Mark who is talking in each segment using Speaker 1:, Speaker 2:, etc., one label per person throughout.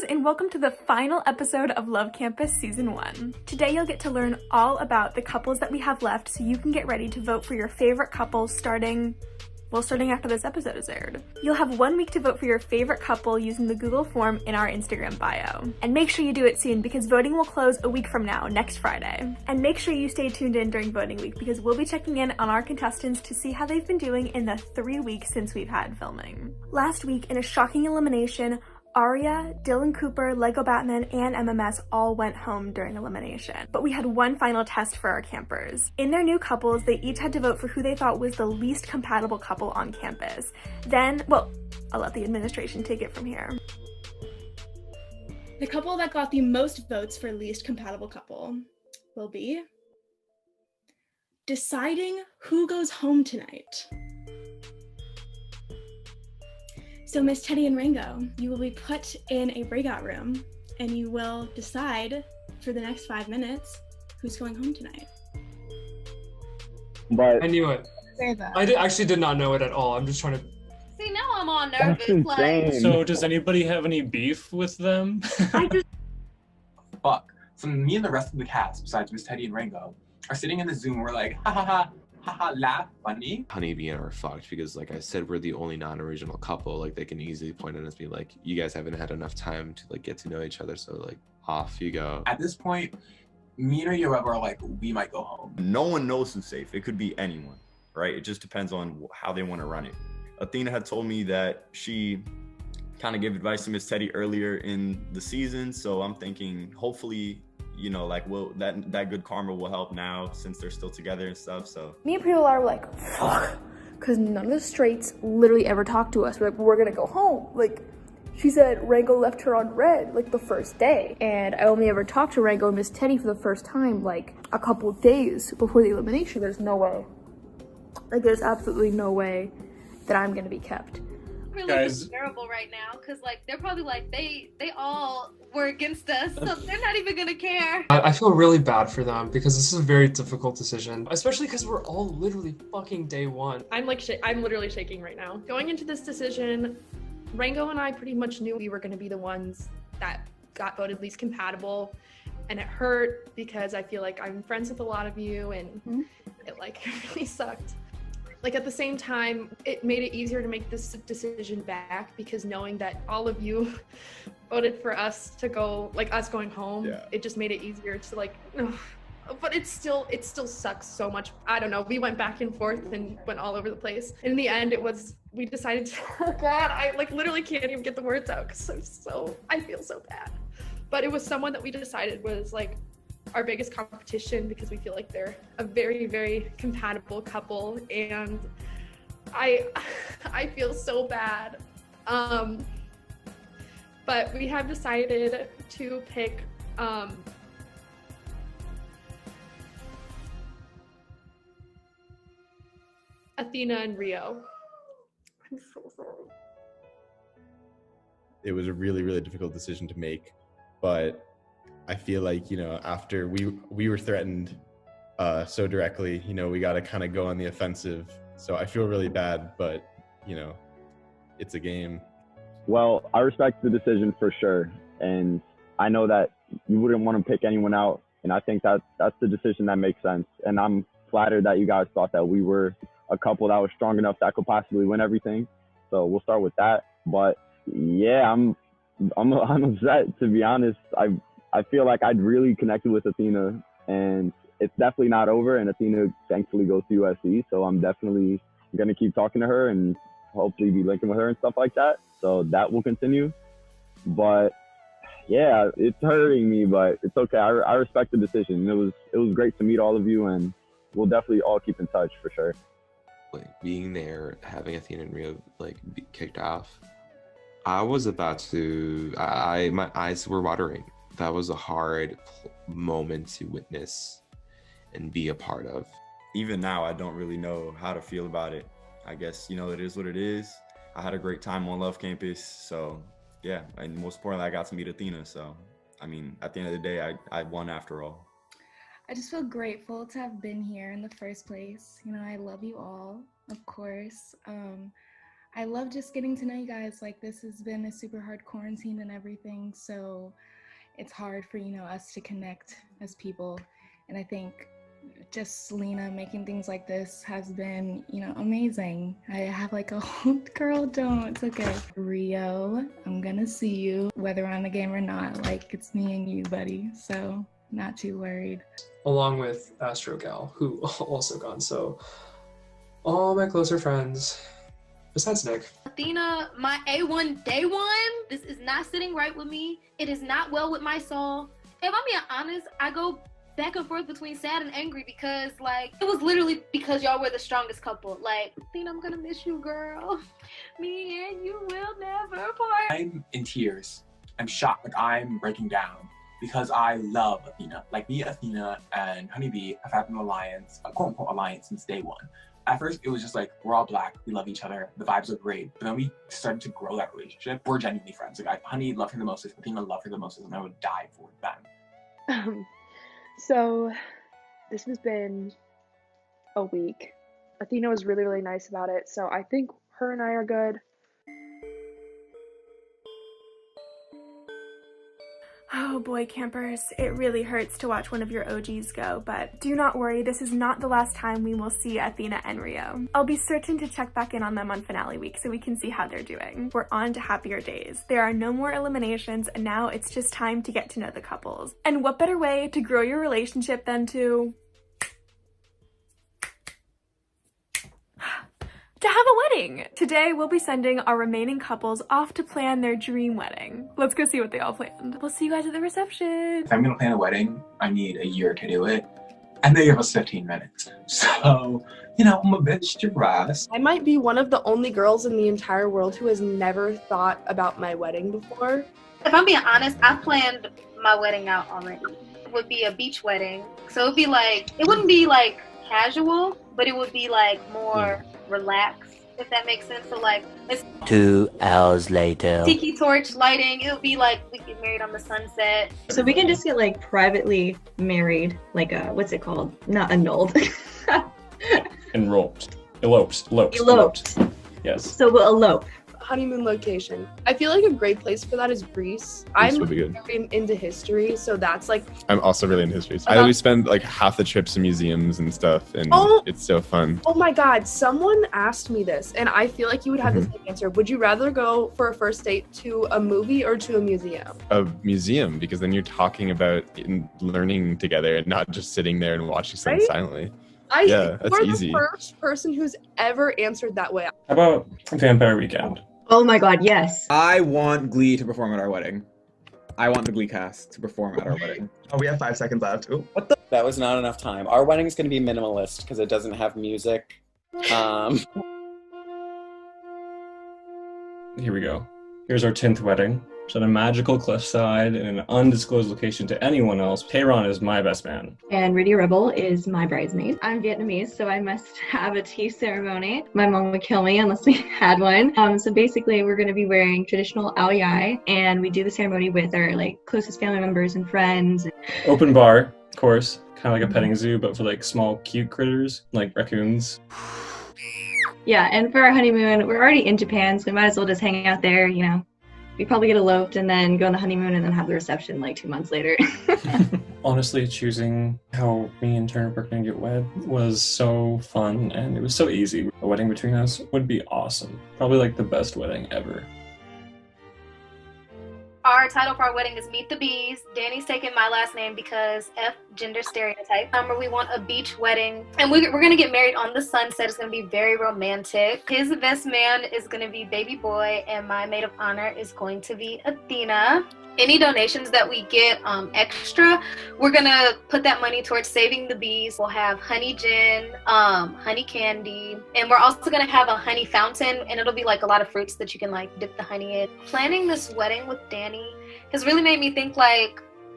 Speaker 1: and welcome to the final episode of Love Campus Season 1. Today you'll get to learn all about the couples that we have left so you can get ready to vote for your favorite couples starting after this episode is aired. You'll have 1 week to vote for your favorite couple using the Google form in our Instagram bio. And make sure you do it soon because voting will close a week from now, next Friday. And make sure you stay tuned in during voting week because we'll be checking in on our contestants to see how they've been doing in the 3 weeks since we've had filming. Last week, in a shocking elimination, Aria, Dylan Cooper, Lego Batman, and MMS all went home during elimination. But we had one final test for our campers. In their new couples, they each had to vote for who they thought was the least compatible couple on campus. Then, well, I'll let the administration take it from here.
Speaker 2: The couple that got the most votes for least compatible couple will be deciding who goes home tonight. So Miss Teddy and Rango, you will be put in a breakout room and you will decide for the next 5 minutes who's going home tonight.
Speaker 3: But
Speaker 4: I knew it. I actually did not know it at all. I'm just trying to...
Speaker 5: See, now I'm all nervous.
Speaker 3: that's insane.
Speaker 6: So does anybody have any beef with them?
Speaker 7: Fuck. So me and the rest of the cast, besides Miss Teddy and Rango, are sitting in the Zoom. We're like, ha ha ha. Haha, laugh, funny.
Speaker 8: Honeybee and I are fucked because, like I said, we're the only non-original couple. Like, they can easily point at us and be like, you guys haven't had enough time to, like, get to know each other, so, like, off you go.
Speaker 7: At this point, me and Yoruba are like, we might go home.
Speaker 9: No one knows who's safe. It could be anyone, right? It just depends on how they want to run it. Athena had told me that she kind of gave advice to Miss Teddy earlier in the season, so I'm thinking, hopefully, you know, like, well, that good karma will help now since they're still together and stuff, so.
Speaker 10: Me and people are like, fuck, because none of the straights literally ever talked to us. We're like, we're gonna go home. Like, she said Rango left her on red, like, the first day. And I only ever talked to Rango and Miss Teddy for the first time, like, a couple days before the elimination. There's no way. Like, there's absolutely no way that I'm gonna be kept.
Speaker 5: Really
Speaker 6: Guys.
Speaker 5: terrible right now because like they're probably like they all were against us, so they're not even gonna care.
Speaker 4: I feel really bad for them because this is a very difficult decision, especially because we're all literally fucking day one.
Speaker 11: I'm literally shaking right now. Going into this decision, Rango and I pretty much knew we were going to be the ones that got voted least compatible, and it hurt because I feel like I'm friends with a lot of you, and it like really sucked. Like, at the same time, it made it easier to make this decision back because knowing that all of you voted for us to go, like, us going home, it just made it easier to, like, but it still sucks so much. I don't know. We went back and forth and went all over the place. In the end, we decided to, oh God, I, like, literally can't even get the words out because I feel so bad. But it was someone that we decided was, like, our biggest competition because we feel like they're a very, very compatible couple, and I feel so bad. But we have decided to pick Athena and Rio. I'm so sorry.
Speaker 12: It was a really, really difficult decision to make, but I feel like, you know, after we were threatened so directly, you know, we got to kind of go on the offensive. So I feel really bad, but, you know, it's a game.
Speaker 3: Well, I respect the decision for sure. And I know that you wouldn't want to pick anyone out. And I think that's the decision that makes sense. And I'm flattered that you guys thought that we were a couple that was strong enough that could possibly win everything. So we'll start with that. But yeah, I'm upset, to be honest. I feel like I'd really connected with Athena, and it's definitely not over. And Athena thankfully goes to USC, so I'm definitely going to keep talking to her and hopefully be linking with her and stuff like that. So that will continue. But yeah, it's hurting me, but it's okay. I respect the decision. It was great to meet all of you, and we'll definitely all keep in touch for sure.
Speaker 8: Like, being there, having Athena and Rio, like, be kicked off, I was about to, my eyes were watering. That was a hard moment to witness and be a part of.
Speaker 9: Even now, I don't really know how to feel about it. I guess, you know, it is what it is. I had a great time on Love Campus, so yeah. And most importantly, I got to meet Athena, so I mean, at the end of the day, I won after all.
Speaker 2: I just feel grateful to have been here in the first place. You know, I love you all, of course. I love just getting to know you guys. Like, this has been a super hard quarantine and everything, so it's hard for, us to connect as people. And I think just Lena making things like this has been, amazing. I have like a whole girl, don't, it's okay. Rio, I'm gonna see you, whether on the game or not. Like, it's me and you, buddy, so not too worried.
Speaker 4: Along with Astro Gal, who also gone. So all my closer friends, besides Nick.
Speaker 5: Athena, my A1 day one, this is not sitting right with me. It is not well with my soul. If I'm being honest, I go back and forth between sad and angry because, like, it was literally because y'all were the strongest couple. Like, Athena, I'm gonna miss you, girl. Me and you will never part.
Speaker 7: I'm in tears. I'm shocked. Like, I'm breaking down because I love Athena. Like, me, Athena, and Honeybee have had an alliance, a quote-unquote alliance, since day one. At first, it was just like, we're all Black, we love each other, the vibes are great. But then we started to grow that relationship. We're genuinely friends. Like, Honey loved her the most, Athena loved her the most, and I would die for them.
Speaker 13: So this has been a week. Athena was really, really nice about it, so I think her and I are good.
Speaker 1: Oh boy, campers, it really hurts to watch one of your OGs go, but do not worry, this is not the last time we will see Athena and Rio. I'll be certain to check back in on them on finale week so we can see how they're doing. We're on to happier days. There are no more eliminations, and now it's just time to get to know the couples. And what better way to grow your relationship than to have a wedding! Today, we'll be sending our remaining couples off to plan their dream wedding. Let's go see what they all planned. We'll see you guys at the reception.
Speaker 7: If I'm gonna plan a wedding, I need a year to do it. And they give us 15 minutes. So, I'm a bit stressed.
Speaker 11: I might be one of the only girls in the entire world who has never thought about my wedding before.
Speaker 5: If I'm being honest, I planned my wedding out already. It would be a beach wedding. So it wouldn't be like casual, but it would be like more relaxed, if that makes sense. So like, it's
Speaker 14: 2 hours later.
Speaker 5: tiki torch lighting. It would be like we get married on the sunset.
Speaker 15: So we can just get like privately married, like what's it called? Not annulled.
Speaker 6: Eloped. Yes.
Speaker 15: So we'll elope.
Speaker 11: Honeymoon location. I feel like a great place for that is Greece. I'm
Speaker 12: would be good.
Speaker 11: very into history, so that's like.
Speaker 12: I'm also really into history. I always spend like half the trips to museums and stuff, and it's so fun.
Speaker 11: Oh my God, someone asked me this, and I feel like you would have the same answer. Would you rather go for a first date to a movie or to a museum?
Speaker 12: A museum, because then you're talking about learning together and not just sitting there and watching something silently. That's easy.
Speaker 11: You're the first person who's ever answered that way.
Speaker 6: How about Vampire Weekend?
Speaker 15: Oh my God, yes.
Speaker 16: I want Glee to perform at our wedding. I want the Glee cast to perform at our wedding.
Speaker 17: Oh, we have 5 seconds left. Ooh.
Speaker 16: What the?
Speaker 18: That was not enough time. Our wedding's going to be minimalist because it doesn't have music.
Speaker 6: Here we go. Here's our 10th wedding. It's on a magical cliffside in an undisclosed location to anyone else. Tehran is my best man.
Speaker 15: And Radio Rebel is my bridesmaid. I'm Vietnamese, so I must have a tea ceremony. My mom would kill me unless we had one. So basically, we're going to be wearing traditional ao dai, and we do the ceremony with our closest family members and friends.
Speaker 6: Open bar, of course, kind of like a petting zoo, but for small, cute critters like raccoons.
Speaker 15: Yeah, and for our honeymoon, we're already in Japan, so we might as well just hang out there, We probably get eloped and then go on the honeymoon and then have the reception 2 months later.
Speaker 6: Honestly, choosing how me and Turner were going to get wed was so fun, and it was so easy. A wedding between us would be awesome. Probably the best wedding ever.
Speaker 5: Our title for our wedding is Meet the Bees. Danny's taking my last name because F, gender stereotype. We want a beach wedding. And we're going to get married on the sunset. It's going to be very romantic. His best man is going to be Baby Boy, and my maid of honor is going to be Athena. Any donations that we get extra, we're going to put that money towards saving the bees. We'll have honey gin, honey candy, and we're also going to have a honey fountain, and it'll be a lot of fruits that you can dip the honey in. Planning this wedding with Danny has really made me think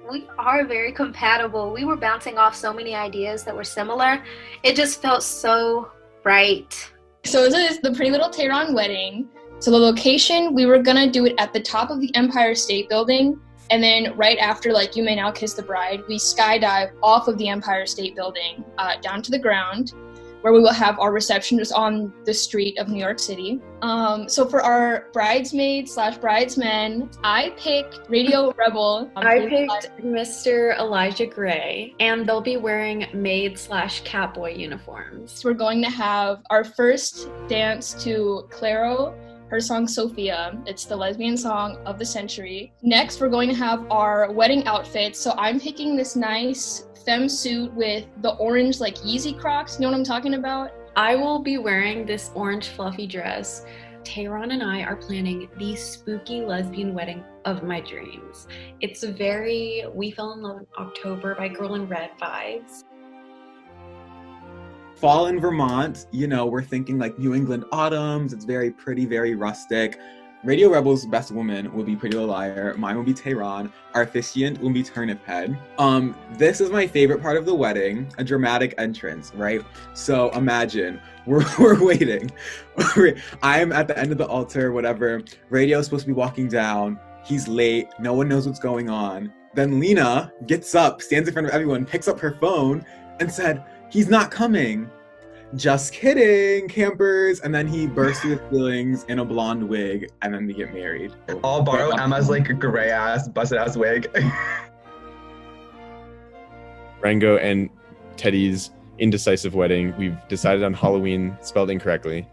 Speaker 5: we are very compatible. We were bouncing off so many ideas that were similar. It just felt so right.
Speaker 19: So this is the Pretty Little Tehran wedding. So the location, we were gonna do it at the top of the Empire State Building, and then right after You May Now Kiss the Bride, we skydive off of the Empire State Building down to the ground. where we will have our reception just on the street of New York City. So for our bridesmaids/bridesmen, I picked Radio Rebel.
Speaker 17: I picked Mr. Elijah Gray, and they'll be wearing maid/catboy uniforms.
Speaker 19: So we're going to have our first dance to Clairo, her song Sophia. It's the lesbian song of the century. Next, we're going to have our wedding outfits. So I'm picking this nice femme suit with the orange like Yeezy Crocs. You know what I'm talking about?
Speaker 17: I will be wearing this orange fluffy dress. Tehran and I are planning the spooky lesbian wedding of my dreams. It's very We Fell in Love in October by Girl in Red vibes.
Speaker 16: Fall in Vermont, you know, we're thinking like New England autumns. It's very pretty, very rustic. Radio Rebel's best woman will be Pretty Little Liar. Mine will be Tehran. Our officiant will be Turnip Head. This is my favorite part of the wedding, a dramatic entrance, right? So imagine, we're waiting. I'm at the end of the altar, whatever. Radio's supposed to be walking down. He's late. No one knows what's going on. Then Lena gets up, stands in front of everyone, picks up her phone, and said, "He's not coming." Just kidding, campers. And then he bursts through his feelings in a blonde wig, and then we get married.
Speaker 20: I'll borrow Emma's like gray ass, busted ass wig.
Speaker 12: Rango and Teddy's indecisive wedding. We've decided on Halloween, spelled incorrectly.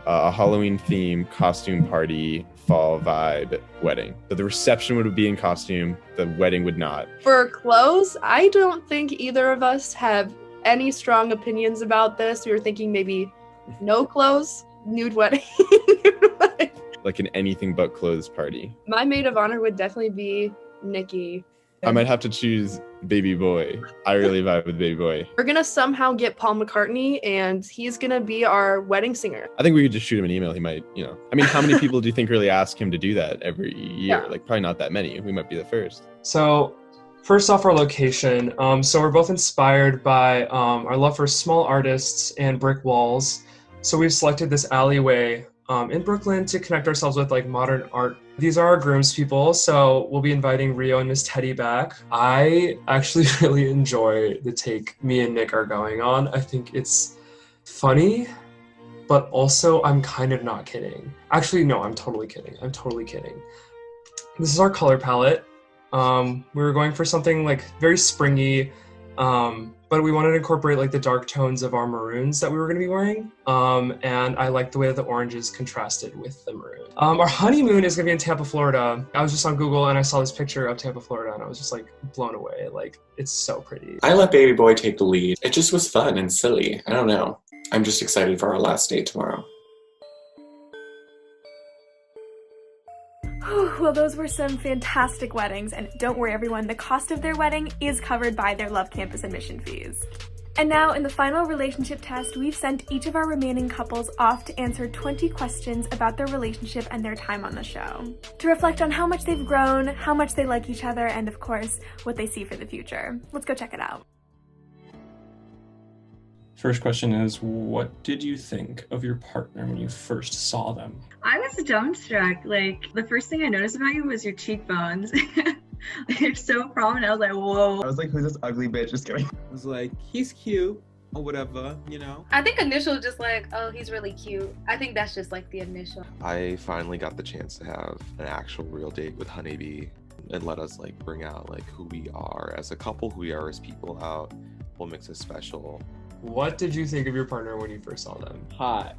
Speaker 12: A Halloween theme, costume party, fall vibe wedding. So the reception would be in costume, the wedding would not.
Speaker 11: For clothes, I don't think either of us have any strong opinions about this. We were thinking maybe no clothes, nude wedding.
Speaker 12: Like an anything but clothes party.
Speaker 11: My maid of honor would definitely be Nikki.
Speaker 12: I might have to choose Baby Boy. I really vibe with Baby Boy.
Speaker 11: We're gonna somehow get Paul McCartney, and he's gonna be our wedding singer.
Speaker 12: I think we could just shoot him an email. He might, you know. I mean, how many people do you think really ask him to do that every year?
Speaker 11: Yeah.
Speaker 12: Like, probably not that many. We might be the first.
Speaker 4: So, first off, our location. So we're both inspired by our love for small artists and brick walls. So we've selected this alleyway in Brooklyn to connect ourselves with like modern art. These are our groomspeople, so we'll be inviting Rio and Miss Teddy back. I actually really enjoy the take me and Nick are going on. I think it's funny, but also I'm kind of not kidding. Actually, no, I'm totally kidding. This is our color palette. We were going for something like very springy, but we wanted to incorporate like the dark tones of our maroons that we were going to be wearing. And I like the way that the oranges contrasted with the maroon. Our honeymoon is going to be in Tampa, Florida. I was just on Google and I saw this picture of Tampa, Florida, and I was just like blown away. Like, it's so pretty.
Speaker 21: I let Baby Boy take the lead. It just was fun and silly. I don't know. I'm just excited for our last date tomorrow.
Speaker 1: Well, those were some fantastic weddings, and don't worry everyone, the cost of their wedding is covered by their Love Campus admission fees. And now, in the final relationship test, we've sent each of our remaining couples off to answer 20 questions about their relationship and their time on the show, to reflect on how much they've grown, how much they like each other, and of course, what they see for the future. Let's go check it out.
Speaker 6: First question is, what did you think of your partner when you first saw them?
Speaker 15: I was dumbstruck. Like, the first thing I noticed about you was your cheekbones. They're so prominent. I was like, whoa.
Speaker 20: I was like, who's this ugly bitch? Just kidding.
Speaker 16: I was like, he's cute or whatever, you know?
Speaker 5: I think initial just like, oh, he's really cute. I think that's just like the initial.
Speaker 8: I finally got the chance to have an actual real date with Honeybee and let us like bring out like who we are as a couple, who we are as people out, what makes us special.
Speaker 4: What did you think of your partner when you first saw them?
Speaker 18: Hot.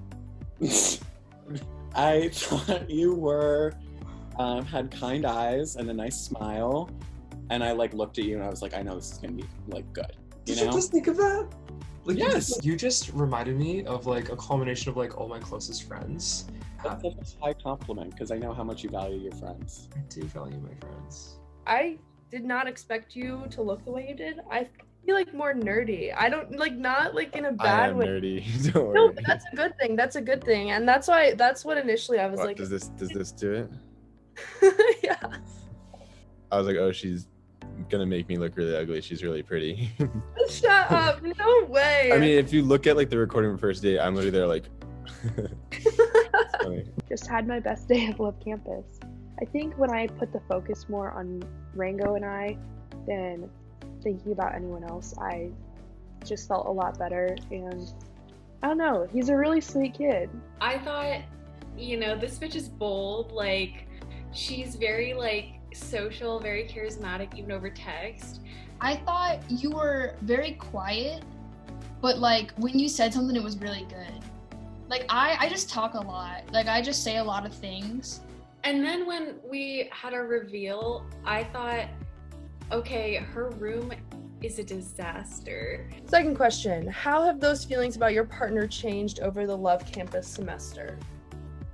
Speaker 18: I thought you were, had kind eyes and a nice smile. And I like looked at you and I was like, I know this is gonna be like good.
Speaker 4: Did you just think of that? Like,
Speaker 18: yes.
Speaker 4: You just reminded me of like a culmination of like all my closest friends.
Speaker 18: That's a high compliment because I know how much you value your friends.
Speaker 4: I do value my friends.
Speaker 11: I did not expect you to look the way you did. I feel like more nerdy. I don't like, not like in a bad way.
Speaker 12: Nerdy. Don't
Speaker 11: No,
Speaker 12: worry.
Speaker 11: but that's a good thing. That's a good thing. And that's what initially I was
Speaker 12: What,
Speaker 11: like,
Speaker 12: does this do it?
Speaker 11: yeah.
Speaker 12: I was like, oh, she's gonna make me look really ugly. She's really pretty.
Speaker 11: Shut up. No way.
Speaker 12: I mean, if you look at like the recording of first date, I'm literally there like. It's funny.
Speaker 13: Just had my best day of Love Campus. I think when I put the focus more on Rango and I than thinking about anyone else, I just felt a lot better, and I don't know. He's a really sweet kid.
Speaker 17: I thought, this bitch is bold. Like, she's very, like, social, very charismatic, even over text.
Speaker 19: I thought you were very quiet, but, like, when you said something, it was really good. Like, I just talk a lot. Like, I just say a lot of things.
Speaker 17: And then when we had our reveal, I thought, okay, her room is a disaster.
Speaker 11: Second question, how have those feelings about your partner changed over the Love Campus semester?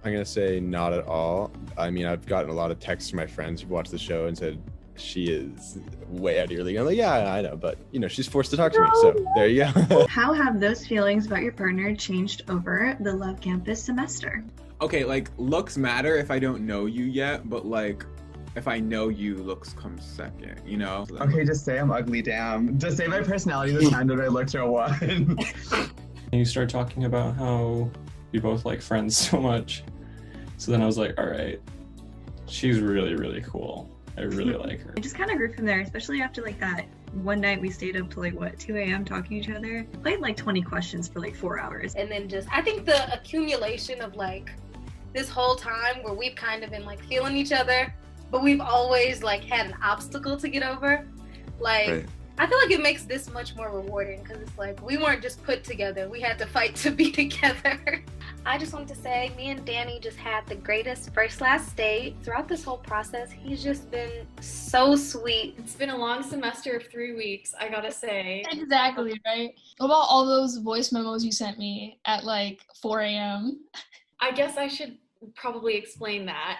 Speaker 12: I'm going to say not at all. I mean, I've gotten a lot of texts from my friends who've watched the show and said, she is way out of your league. I'm like, yeah, I know, but she's forced to talk to me, so there you go.
Speaker 15: How have those feelings about your partner changed over the Love Campus semester?
Speaker 16: Okay, like, looks matter if I don't know you yet, but, like, if I know you, looks come second,
Speaker 20: Okay, just say I'm ugly, damn. Just say my personality this time that I looked or what.
Speaker 6: You start talking about how you both like friends so much. So then I was like, all right, she's really, really cool. I really like her.
Speaker 15: It just kind of grew from there, especially after like that one night we stayed up to like 2 a.m. talking to each other. Played like 20 questions for like 4 hours.
Speaker 5: And then I think the accumulation of like this whole time where we've kind of been like feeling each other, but we've always like had an obstacle to get over. Like, right. I feel like it makes this much more rewarding because it's like we weren't just put together, we had to fight to be together. I just want to say me and Danny just had the greatest first last date. Throughout this whole process, he's just been so sweet.
Speaker 17: It's been a long semester of 3 weeks, I gotta say.
Speaker 19: Exactly, right? What about all those voice memos you sent me at like 4 a.m.?
Speaker 17: I guess I should probably explain that.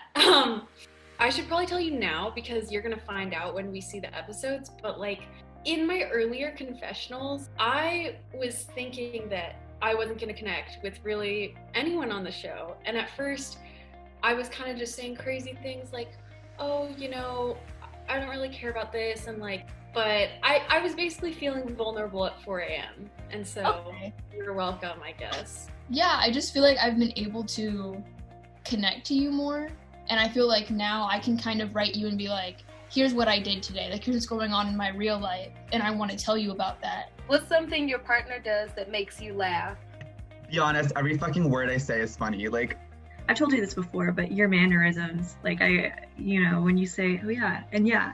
Speaker 17: I should probably tell you now because you're gonna find out when we see the episodes, but like in my earlier confessionals, I was thinking that I wasn't gonna connect with really anyone on the show. And at first, I was kind of just saying crazy things like, oh, I don't really care about this, and like, but I was basically feeling vulnerable at 4 a.m. And so You're welcome, I guess.
Speaker 19: Yeah, I just feel like I've been able to connect to you more. And I feel like now I can kind of write you and be like, here's what I did today. Like, here's what's going on in my real life. And I want to tell you about that.
Speaker 5: What's something your partner does that makes you laugh?
Speaker 20: Be honest, every fucking word I say is funny. Like,
Speaker 15: I've told you this before, but your mannerisms, like when you say, oh yeah, and yeah,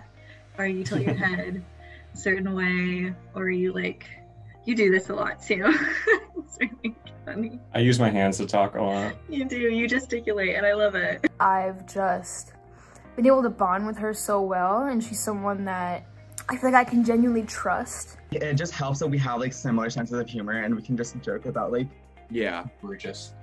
Speaker 15: or you tilt your head a certain way, or you do this a lot too. It's really funny.
Speaker 6: I use my hands to talk a lot.
Speaker 15: You do, you gesticulate, and I love it.
Speaker 1: I've just been able to bond with her so well, and she's someone that I feel like I can genuinely trust.
Speaker 20: It just helps that we have like similar senses of humor and we can just joke about like,
Speaker 7: yeah, we're just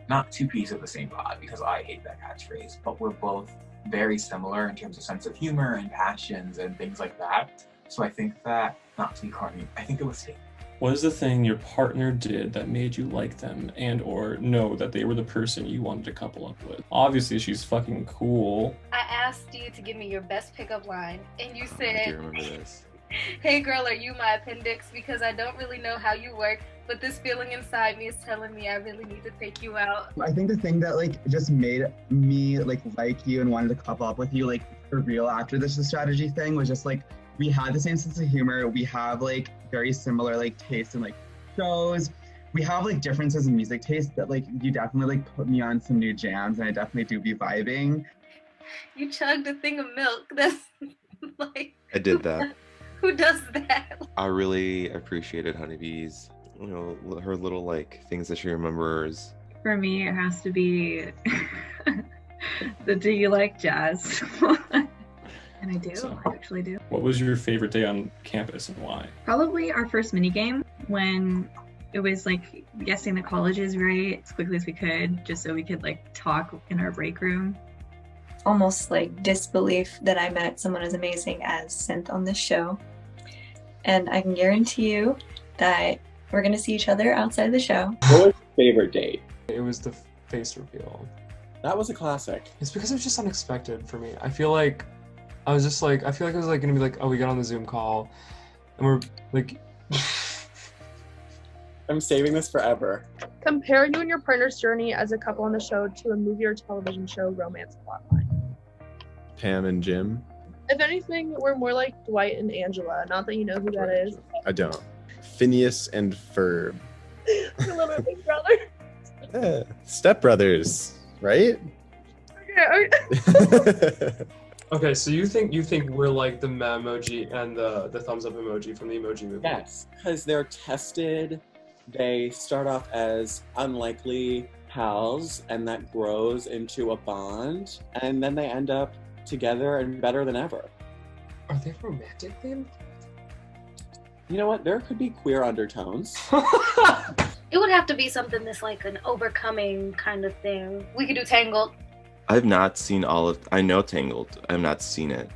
Speaker 7: not two peas of the same pod because I hate that catchphrase, but we're both very similar in terms of sense of humor and passions and things like that. So I think that, not to be corny, I think it was safe.
Speaker 6: What is the thing your partner did that made you like them and or know that they were the person you wanted to couple up with? Obviously, she's fucking cool.
Speaker 5: I asked you to give me your best pickup line, and you
Speaker 8: I
Speaker 5: said,
Speaker 8: do remember this.
Speaker 5: hey girl, are you my appendix? Because I don't really know how you work, but this feeling inside me is telling me I really need to take you out.
Speaker 20: I think the thing that like just made me like you and wanted to couple up with you like for real after this strategy thing was just like we had the same sense of humor. We have like very similar like tastes in like shows. We have like differences in music taste that like you definitely like put me on some new jams and I definitely do be vibing.
Speaker 5: You chugged a thing of milk. That's like
Speaker 8: I did that.
Speaker 5: Who does that?
Speaker 8: I really appreciated Honeybee's, her little like things that she remembers.
Speaker 15: For me, it has to be the do you like jazz? And I do, I actually do.
Speaker 6: What was your favorite day on campus and why?
Speaker 15: Probably our first mini game when it was like guessing the colleges right as quickly as we could, just so we could like talk in our break room.
Speaker 10: Almost like disbelief that I met someone as amazing as Synth on this show. And I can guarantee you that we're going to see each other outside of the show.
Speaker 18: What was your favorite date?
Speaker 4: It was the face reveal.
Speaker 18: That was a classic.
Speaker 4: It's because it was just unexpected for me. I feel like it was like gonna be like, oh, we got on the Zoom call and we're like
Speaker 18: I'm saving this forever.
Speaker 11: Compare you and your partner's journey as a couple on the show to a movie or television show romance plotline.
Speaker 12: Pam and Jim.
Speaker 11: If anything, we're more like Dwight and Angela. Not that you know who that is.
Speaker 12: I don't. Phineas and Ferb.
Speaker 11: a little big brother.
Speaker 12: Yeah. Step brothers, right?
Speaker 11: Okay.
Speaker 4: Okay, so you think we're like the meh emoji and the thumbs up emoji from the Emoji Movie?
Speaker 18: Yes, because they're tested. They start off as unlikely pals, and that grows into a bond, and then they end up together and better than ever.
Speaker 4: Are they romantic then?
Speaker 18: You know what? There could be queer undertones.
Speaker 5: It would have to be something that's like an overcoming kind of thing. We could do Tangled.
Speaker 8: I've not seen I know Tangled. I've not seen it.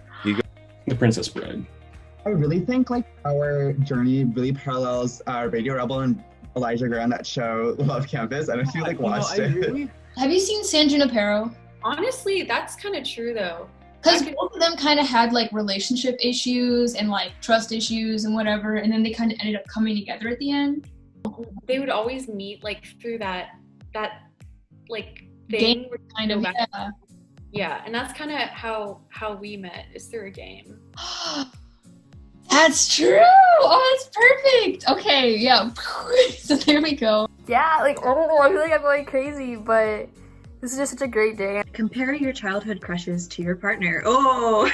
Speaker 6: The Princess Bride.
Speaker 20: I really think like our journey really parallels Radio Rebel and Elijah Grant, that show Love Campus. I don't know if you like watched it.
Speaker 19: Have you seen San Junipero?
Speaker 17: Honestly, that's kind of true though.
Speaker 19: Because both of them kind of had like relationship issues and like trust issues and whatever, and then they kind of ended up coming together at the end.
Speaker 17: They would always meet like through that like thing.
Speaker 19: Game kind of, yeah.
Speaker 17: Yeah, and that's kind of how we met, is through a game.
Speaker 19: That's true. Oh, that's perfect. Okay, yeah. So there we go.
Speaker 1: Yeah, like, I don't know, I feel like I'm going crazy, but this is just such a great day.
Speaker 10: Compare your childhood crushes to your partner. Oh!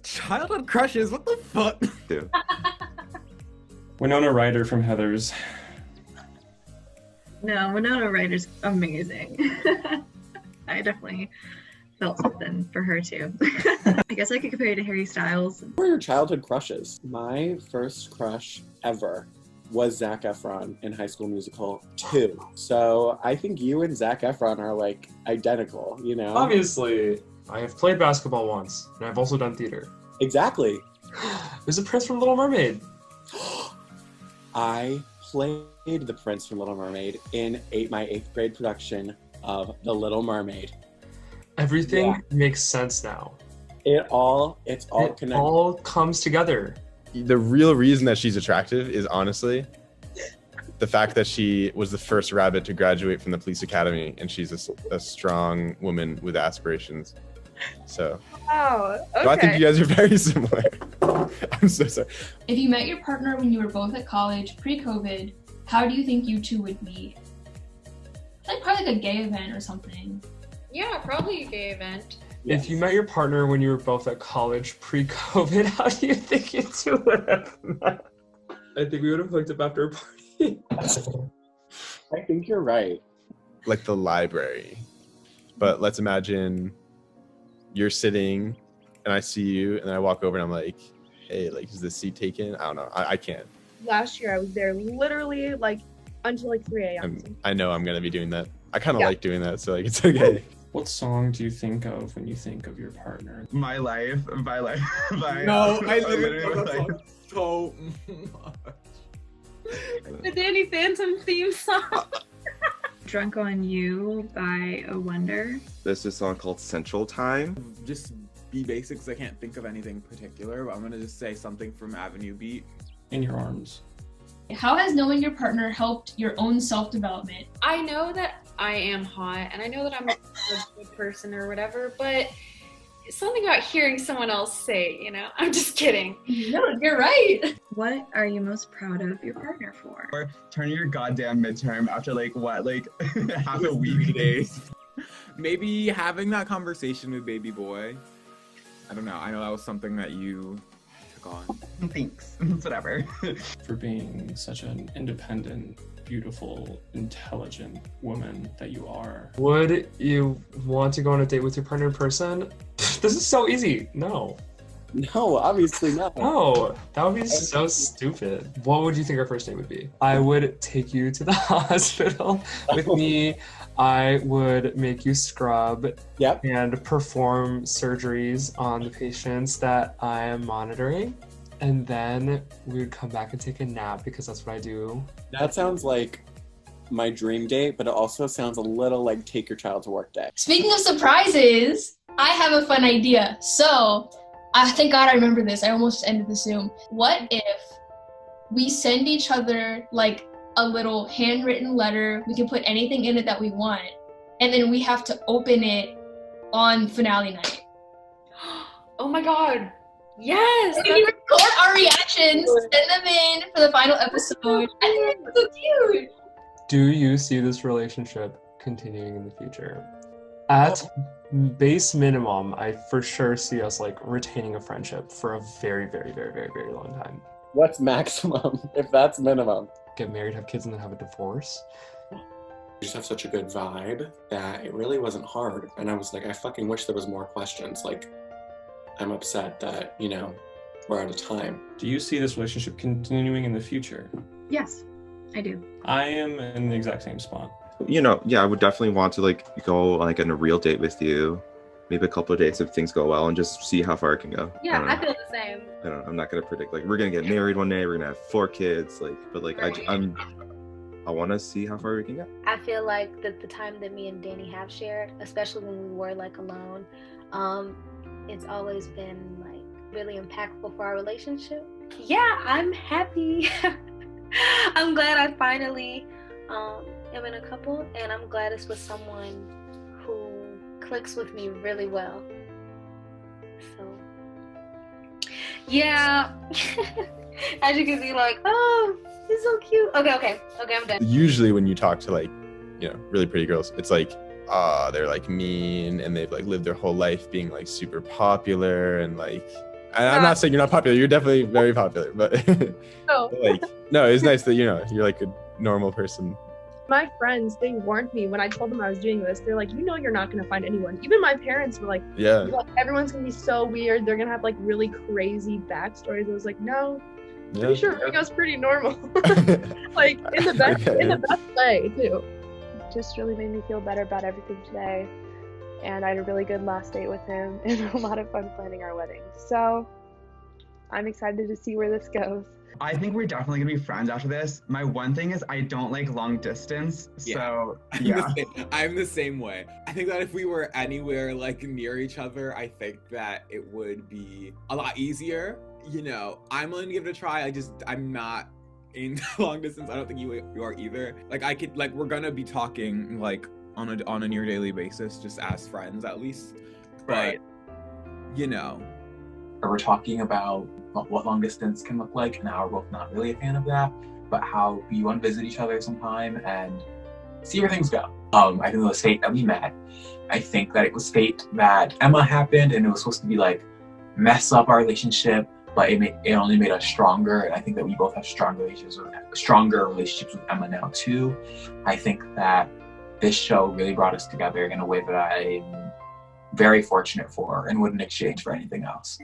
Speaker 16: Childhood crushes? What the fuck?
Speaker 6: Winona Ryder from Heathers.
Speaker 10: No, Winona Ryder's amazing. I definitely felt something for her too. I guess I could compare you to Harry Styles.
Speaker 18: What are your childhood crushes? My first crush ever was Zac Efron in High School Musical 2. So I think you and Zac Efron are like identical, you know?
Speaker 4: Obviously, I have played basketball once, and I've also done theater.
Speaker 18: Exactly.
Speaker 4: There's a prince from Little Mermaid.
Speaker 18: I played the prince from Little Mermaid in my 8th grade production of The Little Mermaid.
Speaker 4: Everything makes sense now.
Speaker 18: It's all connected.
Speaker 4: All comes together.
Speaker 12: The real reason that she's attractive is honestly the fact that she was the first rabbit to graduate from the police academy, and she's a strong woman with aspirations. So,
Speaker 11: Wow. Okay.
Speaker 12: so I think you guys are very similar. I'm so sorry.
Speaker 19: If you met your partner when you were both at college, pre-COVID, how do you think you two would meet? It's like probably like a gay event or something.
Speaker 17: Yeah, probably a gay event.
Speaker 4: If you met your partner when you were both at college pre-COVID, how do you think you two would have met? I think we would have hooked up after a party.
Speaker 18: I think you're right.
Speaker 12: Like the library. But let's imagine you're sitting and I see you and then I walk over and I'm like, hey, like, is this seat taken? I don't know. I can't.
Speaker 11: Last year I was there literally like until like 3 a.m.
Speaker 12: I know I'm going to be doing that. I kind of like doing that, so like it's okay.
Speaker 6: What song do you think of when you think of your partner?
Speaker 20: My Life by like by
Speaker 16: No, I literally love that song so much.
Speaker 17: The Danny Phantom theme song.
Speaker 10: Drunk on You by A Wonder.
Speaker 8: There's a song called Central Time.
Speaker 16: Just be basic because I can't think of anything particular, but I'm gonna just say something from Avenue Beat.
Speaker 6: In Your Arms.
Speaker 19: How has knowing your partner helped your own self-development?
Speaker 17: I know that I am hot, and I know that I'm a good person or whatever, but it's something about hearing someone else say, you know? I'm just kidding.
Speaker 19: No, you're right.
Speaker 10: What are you most proud of your partner for?
Speaker 20: Or turning your goddamn midterm after like what, like half a week days.
Speaker 16: Maybe having that conversation with baby boy. I don't know. I know that was something that you took on.
Speaker 20: Thanks. Whatever.
Speaker 6: For being such an independent, beautiful, intelligent woman that you are.
Speaker 4: Would you want to go on a date with your partner in person? This is so easy. No.
Speaker 18: No, obviously not.
Speaker 4: No, that would be so stupid. What would you think our first date would be? I would take you to the hospital with me. I would make you scrub and perform surgeries on the patients that I am monitoring. And then we would come back and take a nap because that's what I do.
Speaker 18: That sounds like my dream date, but it also sounds a little like take your child to work day.
Speaker 19: Speaking of surprises, I have a fun idea. So, thank God I remember this. I almost ended the Zoom. What if we send each other like a little handwritten letter? We can put anything in it that we want. And then we have to open it on finale night.
Speaker 17: Oh my God. Yes!
Speaker 19: And we record our reactions, send them in for the final episode. I think that's so cute.
Speaker 4: Do you see this relationship continuing in the future? At base minimum, I for sure see us like retaining a friendship for a very, very, very, very, very long time.
Speaker 18: What's maximum if that's minimum?
Speaker 4: Get married, have kids, and then have a divorce.
Speaker 21: You just have such a good vibe that it really wasn't hard. And I was like, I fucking wish there was more questions. Like, I'm upset that, you know, we're out of time.
Speaker 6: Do you see this relationship continuing in the future?
Speaker 15: Yes, I do.
Speaker 6: I am in the exact same spot.
Speaker 8: You know, yeah, I would definitely want to like go like on a real date with you, maybe a couple of dates if things go well, and just see how far it can go.
Speaker 5: Yeah, I feel the same.
Speaker 8: I don't know. I'm not gonna predict like we're gonna get married one day, we're gonna have 4 kids, like, but like
Speaker 5: Right.
Speaker 8: I want to see how far we can get.
Speaker 5: I feel like the time that me and Danny have shared, especially when we were like alone, it's always been like really impactful for our relationship. Yeah, I'm happy. I'm glad I finally am in a couple, and I'm glad it's with someone who clicks with me really well. So yeah. As you can see, like, oh, he's so cute. Okay, I'm done.
Speaker 12: Usually when you talk to like, you know, really pretty girls, it's like, they're like mean and they've like lived their whole life being like super popular and like, and I'm not saying you're not popular, you're definitely very popular, but
Speaker 11: Oh.
Speaker 12: like, no, it's nice that, you know, you're like a normal person.
Speaker 11: My friends, they warned me when I told them I was doing this. They're like, you know, you're not going to find anyone. Even my parents were like,
Speaker 12: Yeah.
Speaker 11: like, everyone's going to be so weird. They're going to have like really crazy backstories. I was like, no, pretty sure Ringo's pretty normal. Like in the best way too.
Speaker 13: Just really made me feel better about everything today. And I had a really good last date with him and a lot of fun planning our wedding. So I'm excited to see where this goes.
Speaker 20: I think we're definitely gonna be friends after this. My one thing is I don't like long distance, so yeah.
Speaker 16: I'm the same way. I think that if we were anywhere like near each other, I think that it would be a lot easier. You know, I'm willing to give it a try. I'm not in long distance. I don't think you are either. Like I could, like, we're gonna be talking like on a near daily basis, just as friends at least. But,
Speaker 7: Right.
Speaker 16: you know,
Speaker 7: We're talking about what long distance can look like and how we're both not really a fan of that, but how we want to visit each other sometime and see where things go. I think it was fate that we met. I think that it was fate that Emma happened, and it was supposed to be like mess up our relationship, but it only made us stronger. And I think that we both have stronger relationships with Emma now too. I think that this show really brought us together in a way that I'm very fortunate for and wouldn't exchange for anything else.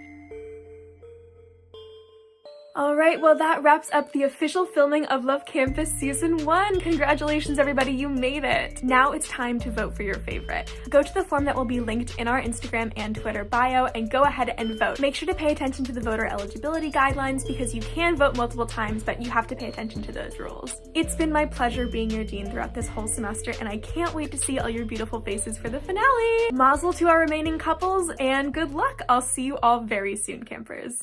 Speaker 1: Alright, well that wraps up the official filming of Love Campus Season 1. Congratulations everybody, you made it! Now it's time to vote for your favorite. Go to the form that will be linked in our Instagram and Twitter bio and go ahead and vote. Make sure to pay attention to the voter eligibility guidelines because you can vote multiple times, but you have to pay attention to those rules. It's been my pleasure being your dean throughout this whole semester, and I can't wait to see all your beautiful faces for the finale! Mazel to our remaining couples, and good luck! I'll see you all very soon, campers.